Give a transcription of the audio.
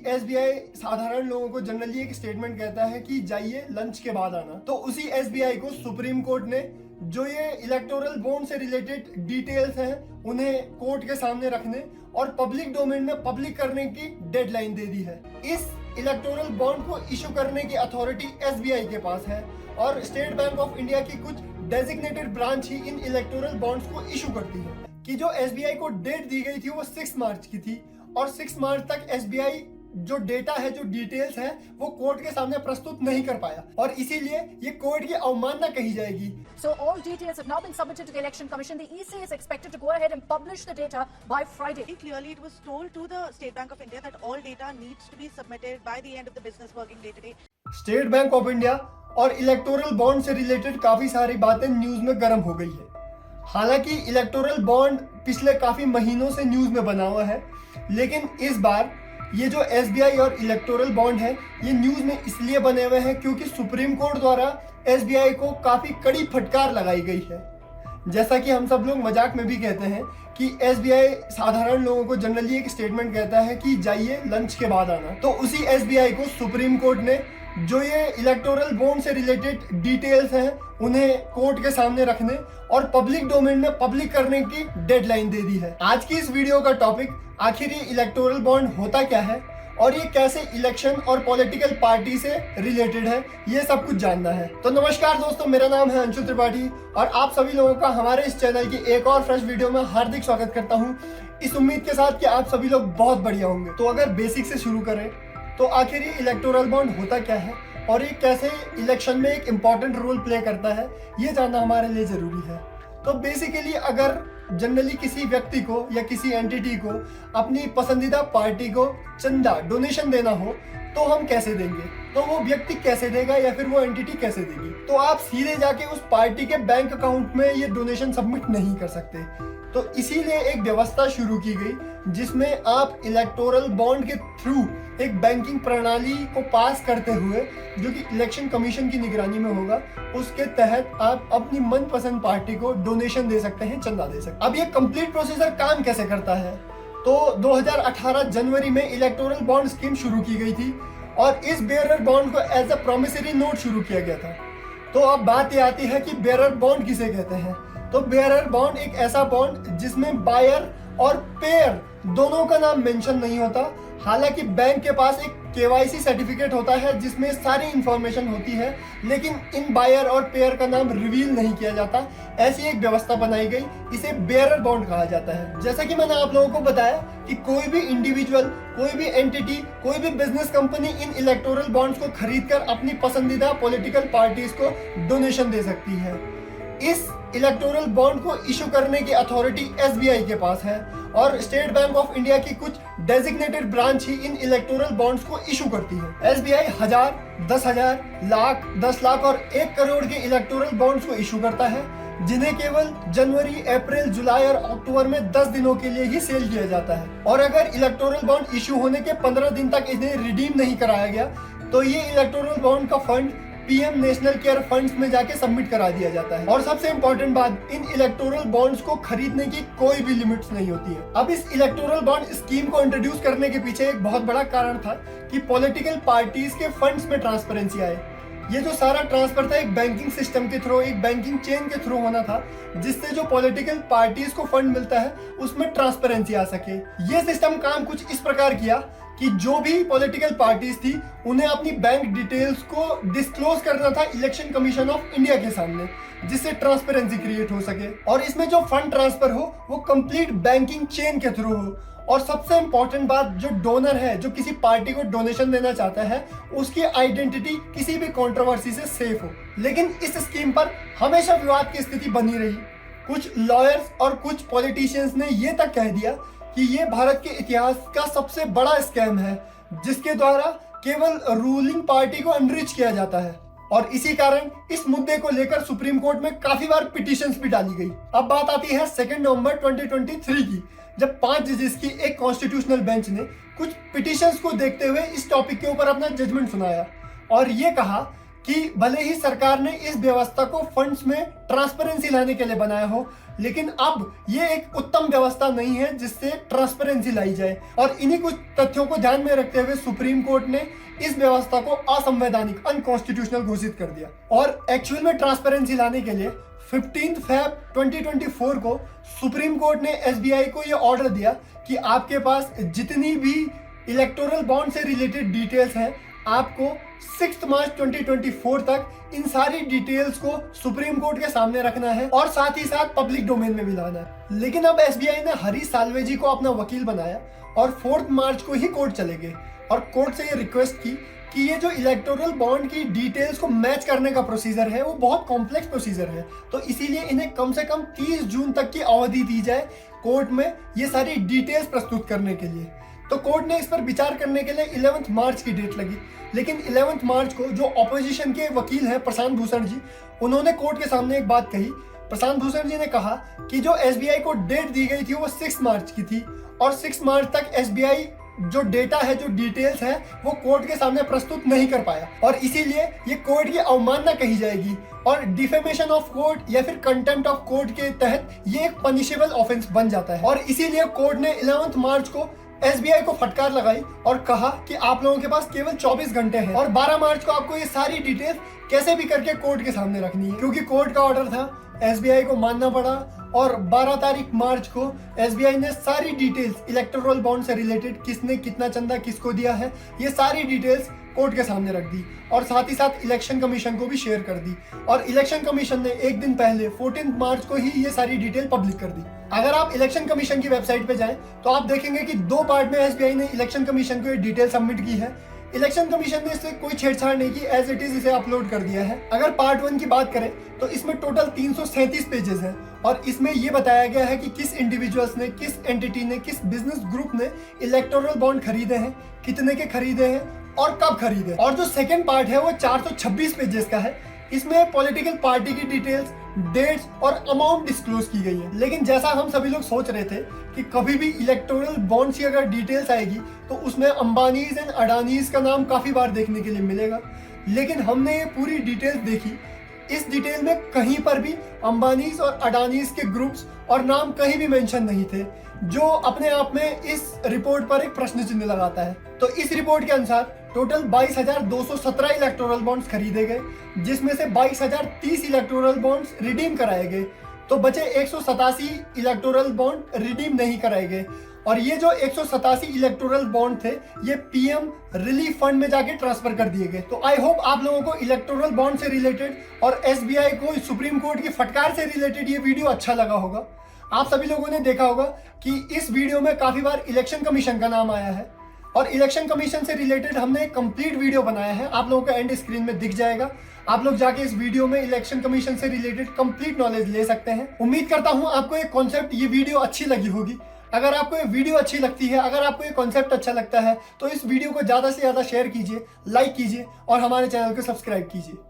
SBI साधारण लोगों को जनरली एक स्टेटमेंट कहता है कि जाइए लंच के बाद आना। तो उसी एसबीआई को सुप्रीम कोर्ट ने जो ये इलेक्टोरल बॉन्ड से रिलेटेड डिटेल्स हैं उन्हें कोर्ट के सामने रखने और पब्लिक डोमेन में पब्लिक करने की डेडलाइन दे दी है। इस इलेक्टोरल बॉन्ड को इशू करने की अथॉरिटी एसबीआई के पास है और स्टेट बैंक ऑफ इंडिया की कुछ डेजिग्नेटेड ब्रांच ही इन इलेक्टोरल बॉन्ड्स को इशू करती है। कि जो एसबीआई को डेट दी गई थी वो 6 मार्च की थी और 6 मार्च तक एसबीआई जो डेटा है, जो डिटेल्स है, वो कोर्ट के सामने प्रस्तुत नहीं कर पाया और इसीलिए ये कोर्ट की अवमानना कही जाएगी। So all details have now been submitted to the Election Commission. The EC is expected to go ahead and publish the data by Friday. Clearly, it was told to the State Bank of India that all data needs to be submitted by the end of the business working day today. State bank of India और electoral bond से related काफी सारी बातें news में गर्म हो गई है। हालांकि इलेक्टोरल बॉन्ड पिछले काफी महीनों से न्यूज में बना हुआ है, लेकिन इस बार ये जो एसबीआई और इलेक्टोरल बॉन्ड है ये न्यूज में इसलिए बने हुए हैं क्योंकि सुप्रीम कोर्ट द्वारा एसबीआई को काफी कड़ी फटकार लगाई गई है। जैसा कि हम सब लोग मजाक में भी कहते हैं कि एसबीआई साधारण लोगों को जनरली एक स्टेटमेंट कहता है कि जाइए लंच के बाद आना। तो उसी एसबीआई को सुप्रीम कोर्ट ने जो ये इलेक्टोरल बॉन्ड से रिलेटेड डिटेल्स हैं उन्हें कोर्ट के सामने रखने और पब्लिक डोमेन में पब्लिक करने की डेडलाइन दे दी है। आज की इस वीडियो का टॉपिक आखिर ये इलेक्टोरल बॉन्ड होता क्या है और ये कैसे इलेक्शन और पॉलिटिकल पार्टी से रिलेटेड है, ये सब कुछ जानना है। तो नमस्कार दोस्तों, मेरा नाम है अंशु त्रिपाठी और आप सभी लोगों का हमारे इस चैनल की एक और फ्रेश वीडियो में हार्दिक स्वागत करता हूँ, इस उम्मीद के साथ कि आप सभी लोग बहुत बढ़िया होंगे। तो अगर बेसिक से शुरू करें तो आखिर ये इलेक्टोरल बॉन्ड होता क्या है और ये कैसे इलेक्शन में एक इम्पॉर्टेंट रोल प्ले करता है, ये जानना हमारे लिए जरूरी है। तो बेसिकली अगर जनरली किसी व्यक्ति को या किसी एंटिटी को अपनी पसंदीदा पार्टी को चंदा डोनेशन देना हो तो हम कैसे देंगे, तो वो व्यक्ति कैसे देगा या फिर वो एंटिटी कैसे देगी। तो आप सीधे जाके उस पार्टी के बैंक अकाउंट में ये डोनेशन सबमिट नहीं कर सकते। तो इसीलिए एक व्यवस्था शुरू की गई जिसमें आप इलेक्टोरल बॉन्ड के थ्रू एक बैंकिंग प्रणाली को पास करते हुए, जो कि इलेक्शन कमीशन की निगरानी में होगा, उसके तहत आप अपनी मनपसंद पार्टी को डोनेशन दे सकते हैं, चंदा दे सकते हैं। अब ये कंप्लीट प्रोसीजर काम कैसे करता है, तो 2018 जनवरी में इलेक्टोरल बॉन्ड स्कीम शुरू की गई थी और इस बेयरर बॉन्ड को एज अ प्रोमिसरी नोट शुरू किया गया था। तो अब बात ये आती है कि बेयरर बॉन्ड किसे कहते हैं। तो बेयरर बॉन्ड एक ऐसा बॉन्ड जिसमें बायर और पेयर दोनों का नाम मेंशन नहीं होता। हालांकि बैंक के पास एक केवाईसी सर्टिफिकेट होता है जिसमें सारी इंफॉर्मेशन होती है, लेकिन इन बायर और पेयर का नाम रिवील नहीं किया जाता। ऐसी एक व्यवस्था बनाई गई, इसे बेयरर बॉन्ड कहा जाता है। जैसा कि मैंने आप लोगों को बताया कि कोई भी इंडिविजुअल, कोई भी एंटिटी, कोई भी बिजनेस कंपनी इन इलेक्टोरल बॉन्ड्स को खरीदकर अपनी पसंदीदा पॉलिटिकल पार्टीज को डोनेशन दे सकती है। इस इलेक्टोरल बॉन्ड को इशू करने की अथॉरिटी एसबीआई के पास है और स्टेट बैंक ऑफ इंडिया की कुछ डेजिग्नेटेड ब्रांच ही इन इलेक्टोरल बॉन्ड्स को इशू करती है। एसबीआई 1000, 10,000, लाख, 10 लाख और 1 करोड़ के इलेक्टोरल बॉन्ड्स को इशू करता है, जिन्हें केवल जनवरी, अप्रैल, जुलाई और अक्टूबर में 10 दिनों के लिए ही सेल किया जाता है। और अगर इलेक्टोरल बॉन्ड इशू होने के 15 दिन तक इन्हें रिडीम नहीं कराया गया तो ये इलेक्टोरल बॉन्ड का fund PM national care funds में जाके सबमिट करा दिया जाता है। और सबसे इंपॉर्टेंट बात, इन इलेक्टोरल बॉन्ड्स को खरीदने की कोई भी लिमिट्स नहीं होती है। अब इस इलेक्टोरल बॉन्ड स्कीम को इंट्रोड्यूस करने के पीछे एक बहुत बड़ा कारण था कि पॉलिटिकल पार्टीज के फंड्स में ट्रांसपेरेंसी आए। ये जो सारा ट्रांसफर था एक बैंकिंग सिस्टम के थ्रू, एक बैंकिंग चेन के थ्रू होना था, जिससे जो पॉलिटिकल पार्टीज को फंड मिलता है उसमें ट्रांसपेरेंसी आ सके। ये सिस्टम काम कुछ इस प्रकार किया कि जो भी पॉलिटिकल पार्टीज थी उन्हें अपनी बैंक डिटेल्स को डिस्क्लोज करना था इलेक्शन कमीशन ऑफ इंडिया के सामने, जिससे ट्रांसपेरेंसी क्रिएट हो सके और इसमें जो फंड ट्रांसफर हो वो कंप्लीट बैंकिंग चेन के थ्रू हो। और सबसे इंपॉर्टेंट बात, जो डोनर है, जो किसी पार्टी को डोनेशन देना चाहता है, उसकी आइडेंटिटी किसी भी कंट्रोवर्सी से सेफ हो। लेकिन इस स्कीम पर हमेशा विवाद की स्थिति बनी रही। कुछ लॉयर्स और कुछ पॉलिटिशियंस ने ये तक कह दिया कि ये भारत के इतिहास का सबसे बड़ा स्कैम है जिसके द्वारा केवल रूलिंग पार्टी को एनरिच किया जाता है। और इसी कारण इस मुद्दे को लेकर सुप्रीम कोर्ट में काफी बार पिटीशंस भी डाली गई। अब बात आती है 2 नवंबर 2023 की, जब 5 जजेस की एक कॉन्स्टिट्यूशनल बेंच ने कुछ पिटीशंस को देखते हुए इस टॉपिक के ऊपर अपना जजमेंट सुनाया और ये कहा कि भले ही सरकार ने इस व्यवस्था को फंड्स में ट्रांसपेरेंसी लाने के लिए बनाया हो, लेकिन अब ये एक उत्तम व्यवस्था नहीं है जिससे ट्रांसपेरेंसी लाई जाए। और इन्हीं कुछ तथ्यों को ध्यान में रखते हुए सुप्रीम कोर्ट ने इस व्यवस्था को असंवैधानिक, अनकॉन्स्टिट्यूशनल घोषित कर दिया। और एक्चुअल में ट्रांसपेरेंसी लाने के लिए 15 फरवरी 2024 को सुप्रीम कोर्ट ने एसबीआई को यह ऑर्डर दिया कि आपके पास जितनी भी इलेक्टोरल बॉन्ड से रिलेटेड डिटेल्स हैं, आपको 6 मार्च 2024 तक इन सारी डिटेल्स को सुप्रीम कोर्ट के सामने रखना है और साथ ही साथ पब्लिक डोमेन में भी लाना है। लेकिन अब एसबीआई ने हरीश साल्वे को अपना वकील बनाया और 4 मार्च को ही कोर्ट चले गए और कोर्ट से ये रिक्वेस्ट की कि ये जो इलेक्टोरल बॉन्ड की डिटेल्स को मैच करने का प्रोसीजर है वो बहुत कॉम्प्लेक्स प्रोसीजर है, तो इसीलिए इन्हें कम से कम 30 जून तक की अवधि दी जाए कोर्ट में ये सारी डिटेल्स प्रस्तुत करने के लिए। तो कोर्ट ने इस पर विचार करने के लिए 11 मार्च की डेट लगी, लेकिन 11 मार्च को जो ऑपोजिशन के वकील हैं प्रशांत भूषण जी, उन्होंने कोर्ट के सामने एक बात कही। प्रशांत भूषण जी ने कहा कि जो एसबीआई को डेट दी गई थी वो 6 मार्च की थी और 6 मार्च तक एसबीआई जो डेटा है, जो डिटेल्स है, वो कोर्ट के सामने प्रस्तुत नहीं कर पाया और इसीलिए ये कोर्ट की अवमानना कही जाएगी और डिफेमेशन ऑफ कोर्ट या फिर कंटेम्प्ट ऑफ कोर्ट के तहत ये एक पनिशेबल ऑफेंस बन जाता है। और इसीलिए कोर्ट ने 11 मार्च को एसबीआई को फटकार लगाई और कहा कि आप लोगों के पास केवल 24 घंटे हैं और 12 मार्च को आपको ये सारी डिटेल कैसे भी करके कोर्ट के सामने रखनी है, क्योंकि कोर्ट का ऑर्डर था, एसबीआई को मानना पड़ा। और 12 तारीख मार्च को एसबीआई ने सारी डिटेल्स इलेक्टोरल बॉन्ड से रिलेटेड, किसने कितना चंदा किसको दिया है, ये सारी डिटेल्स कोर्ट के सामने रख दी और साथ ही साथ इलेक्शन कमीशन को भी शेयर कर दी। और इलेक्शन कमीशन ने एक दिन पहले 14 मार्च को ही ये सारी डिटेल पब्लिक कर दी। अगर आप इलेक्शन कमीशन की वेबसाइट पे जाएं तो आप देखेंगे कि 2 पार्ट में एसबीआई ने इलेक्शन कमीशन को ये डिटेल सबमिट की है। इलेक्शन कमीशन ने इससे कोई छेड़छाड़ नहीं की, एज इट इज इसे अपलोड कर दिया है। अगर पार्ट 1 की बात करें तो इसमें टोटल 337 पेजेस हैं और इसमें ये बताया गया है कि किस इंडिविजुअल्स ने, किस एंटिटी ने, किस बिजनेस ग्रुप ने इलेक्टोरल बॉन्ड खरीदे हैं, कितने के खरीदे हैं और कब खरीदे। और जो सेकंड पार्ट है वो 426 पेजेस का है। इसमें पॉलिटिकल पार्टी की डिटेल्स, डेट्स और अमाउंट डिस्क्लोज की गई है। लेकिन जैसा हम सभी लोग सोच रहे थे कि कभी भी इलेक्टोरल बॉन्ड्स की अगर डिटेल्स आएगी तो उसमें अंबानीज एंड अडानीज का नाम काफी बार देखने के लिए मिलेगा, लेकिन हमने ये पूरी डिटेल्स देखी। इस डिटेल में कहीं पर भी अंबानीज और अडानीज के ग्रुप्स और नाम कहीं भी मेंशन नहीं थे, जो अपने आप में इस रिपोर्ट पर एक प्रश्न चिन्ह लगाता है। तो इस रिपोर्ट के अनुसार टोटल 22,217 इलेक्टोरल बॉन्ड्स खरीदे गए, जिसमें से 22,030 इलेक्टोरल बॉन्ड्स रिडीम कराए गए, तो बचे 187 इलेक्टोरल बॉन्ड रिडीम नहीं कराए गए। और ये जो 187 इलेक्टोरल बॉन्ड थे ये पीएम रिलीफ फंड में जाके ट्रांसफर कर दिए गए। तो आई होप आप लोगों को इलेक्टोरल बॉन्ड से रिलेटेड और एसबीआई को सुप्रीम कोर्ट की फटकार से रिलेटेड ये वीडियो अच्छा लगा होगा। आप सभी लोगों ने देखा होगा कि इस वीडियो में काफी बार इलेक्शन कमीशन का नाम आया है और इलेक्शन कमीशन से रिलेटेड हमने एक कंप्लीट वीडियो बनाया है, आप लोगों को एंड स्क्रीन में दिख जाएगा। आप लोग जाके इस वीडियो में इलेक्शन कमीशन से रिलेटेड कंप्लीट नॉलेज ले सकते हैं। उम्मीद करता हूं आपको ये कॉन्सेप्ट, ये वीडियो अच्छी लगी होगी। अगर आपको ये वीडियो अच्छी लगती है, अगर आपको ये कॉन्सेप्ट अच्छा लगता है तो इस वीडियो को ज्यादा से ज्यादा शेयर कीजिए, लाइक कीजिए और हमारे चैनल को सब्सक्राइब कीजिए।